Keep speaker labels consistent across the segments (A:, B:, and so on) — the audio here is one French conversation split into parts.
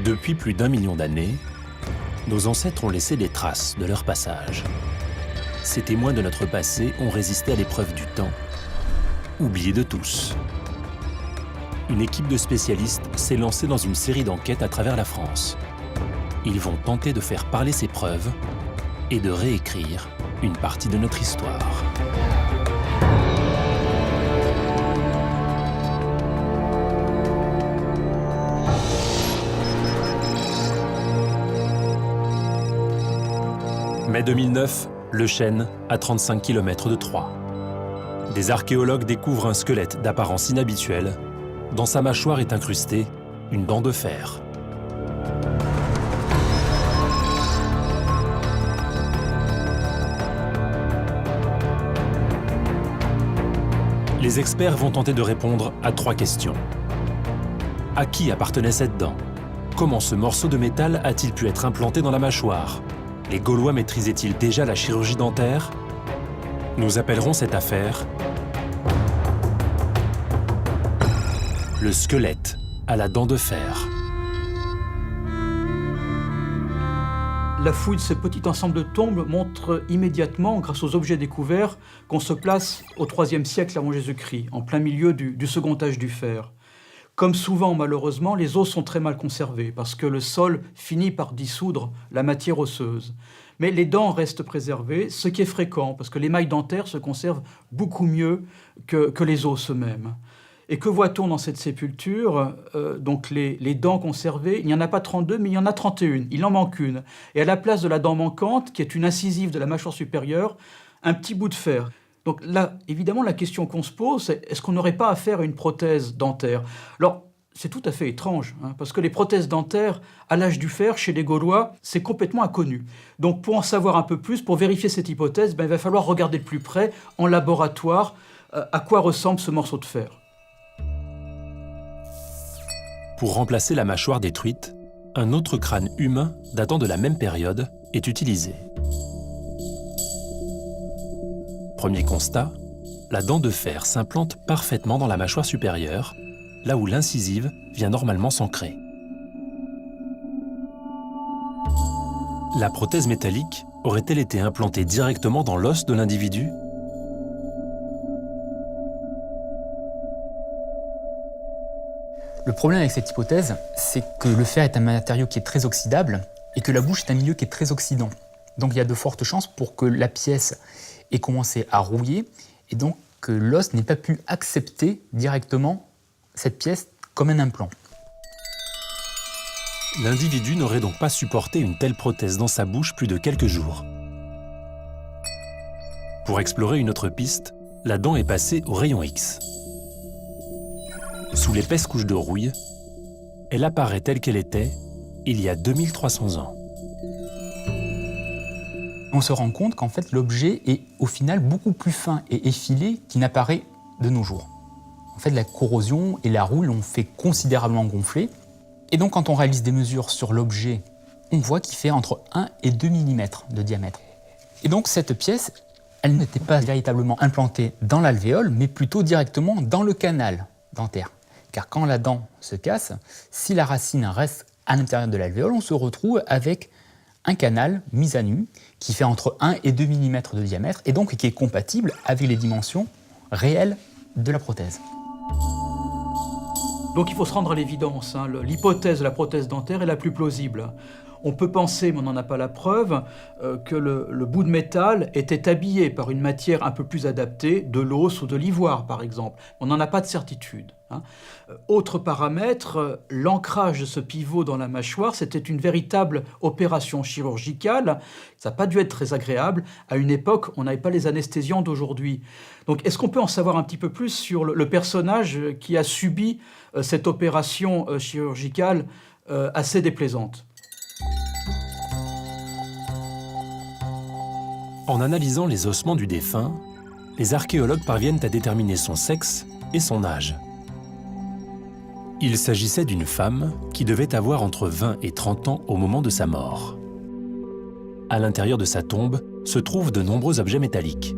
A: Depuis plus d'1 million d'années, nos ancêtres ont laissé des traces de leur passage. Ces témoins de notre passé ont résisté à l'épreuve du temps, oubliés de tous. Une équipe de spécialistes s'est lancée dans une série d'enquêtes à travers la France. Ils vont tenter de faire parler ces preuves et de réécrire une partie de notre histoire. Mai 2009, Le Chêne, à 35 km de Troyes. Des archéologues découvrent un squelette d'apparence inhabituelle. Dans sa mâchoire est incrustée une dent de fer. Les experts vont tenter de répondre à 3 questions. À qui appartenait cette dent? Comment ce morceau de métal a-t-il pu être implanté dans la mâchoire? Les Gaulois maîtrisaient-ils déjà la chirurgie dentaire? Nous appellerons cette affaire le squelette à la dent de fer.
B: La fouille de ce petit ensemble de tombes montre immédiatement, grâce aux objets découverts, qu'on se place au IIIe siècle avant Jésus-Christ, en plein milieu du second âge du fer. Comme souvent, malheureusement, les os sont très mal conservés parce que le sol finit par dissoudre la matière osseuse. Mais les dents restent préservées, ce qui est fréquent parce que l'émail dentaire se conserve beaucoup mieux que les os eux-mêmes. Et que voit-on dans cette sépulture? Donc les dents conservées, il n'y en a pas 32, mais il y en a 31. Il en manque une. Et à la place de la dent manquante, qui est une incisive de la mâchoire supérieure, un petit bout de fer. Donc là, évidemment, la question qu'on se pose, c'est est-ce qu'on n'aurait pas affaire à une prothèse dentaire? Alors, c'est tout à fait étrange, parce que les prothèses dentaires, à l'âge du fer, chez les Gaulois, c'est complètement inconnu. Donc pour en savoir un peu plus, pour vérifier cette hypothèse, il va falloir regarder de plus près, en laboratoire, à quoi ressemble ce morceau de fer.
A: Pour remplacer la mâchoire détruite, un autre crâne humain datant de la même période est utilisé. Premier constat, la dent de fer s'implante parfaitement dans la mâchoire supérieure, là où l'incisive vient normalement s'ancrer. La prothèse métallique aurait-elle été implantée directement dans l'os de l'individu?
C: Le problème avec cette hypothèse, c'est que le fer est un matériau qui est très oxydable et que la bouche est un milieu qui est très oxydant. Donc il y a de fortes chances pour que la pièce ait commencé à rouiller et donc que l'os n'ait pas pu accepter directement cette pièce comme un implant.
A: L'individu n'aurait donc pas supporté une telle prothèse dans sa bouche plus de quelques jours. Pour explorer une autre piste, la dent est passée au rayon X. Sous l'épaisse couche de rouille, elle apparaît telle qu'elle était il y a 2300 ans.
C: On se rend compte qu'en fait l'objet est au final beaucoup plus fin et effilé qu'il n'apparaît de nos jours. En fait, la corrosion et la rouille l'ont fait considérablement gonfler. Et donc quand on réalise des mesures sur l'objet, on voit qu'il fait entre 1 et 2 mm de diamètre. Et donc cette pièce, elle n'était pas véritablement implantée dans l'alvéole, mais plutôt directement dans le canal dentaire. Car quand la dent se casse, si la racine reste à l'intérieur de l'alvéole, on se retrouve avec un canal mis à nu qui fait entre 1 et 2 mm de diamètre et donc qui est compatible avec les dimensions réelles de la prothèse.
B: Donc il faut se rendre à l'évidence, l'hypothèse de la prothèse dentaire est la plus plausible. On peut penser, mais on n'en a pas la preuve, que le bout de métal était habillé par une matière un peu plus adaptée, de l'os ou de l'ivoire par exemple. On n'en a pas de certitude. Autre paramètre, l'ancrage de ce pivot dans la mâchoire, c'était une véritable opération chirurgicale. Ça n'a pas dû être très agréable. À une époque, on n'avait pas les anesthésiants d'aujourd'hui. Donc est-ce qu'on peut en savoir un petit peu plus sur le personnage qui a subi cette opération chirurgicale assez déplaisante?
A: En analysant les ossements du défunt, les archéologues parviennent à déterminer son sexe et son âge. Il s'agissait d'une femme qui devait avoir entre 20 et 30 ans au moment de sa mort. À l'intérieur de sa tombe se trouvent de nombreux objets métalliques.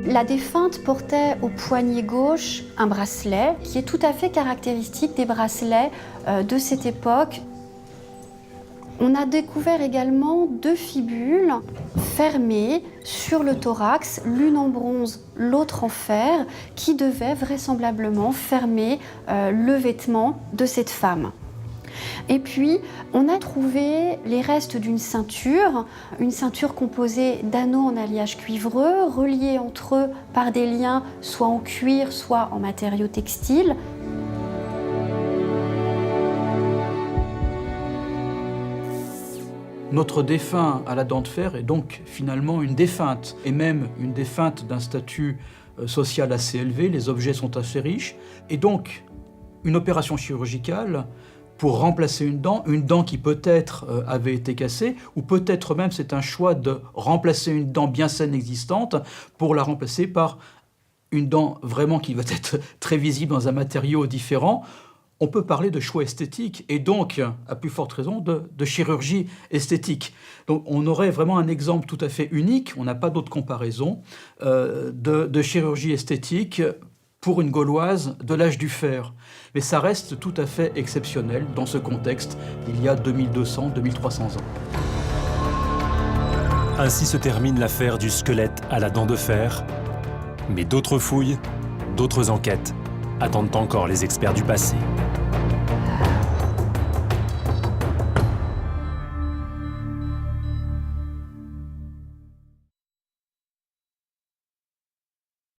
D: La défunte portait au poignet gauche un bracelet qui est tout à fait caractéristique des bracelets de cette époque. On a découvert également 2 fibules fermées sur le thorax, l'une en bronze, l'autre en fer, qui devaient vraisemblablement fermer le vêtement de cette femme. Et puis, on a trouvé les restes d'une ceinture composée d'anneaux en alliage cuivreux, reliés entre eux par des liens soit en cuir, soit en matériaux textiles.
B: Notre défunt à la dent de fer est donc finalement une défunte, et même une défunte d'un statut social assez élevé, les objets sont assez riches, et donc une opération chirurgicale pour remplacer une dent qui peut-être avait été cassée, ou peut-être même c'est un choix de remplacer une dent bien saine existante pour la remplacer par une dent vraiment qui va être très visible dans un matériau différent. On peut parler de choix esthétique et donc, à plus forte raison, de chirurgie esthétique. Donc on aurait vraiment un exemple tout à fait unique, on n'a pas d'autre comparaison, de chirurgie esthétique pour une Gauloise de l'âge du fer. Mais ça reste tout à fait exceptionnel dans ce contexte, il y a 2200-2300 ans.
A: Ainsi se termine l'affaire du squelette à la dent de fer. Mais d'autres fouilles, d'autres enquêtes attendent encore les experts du passé.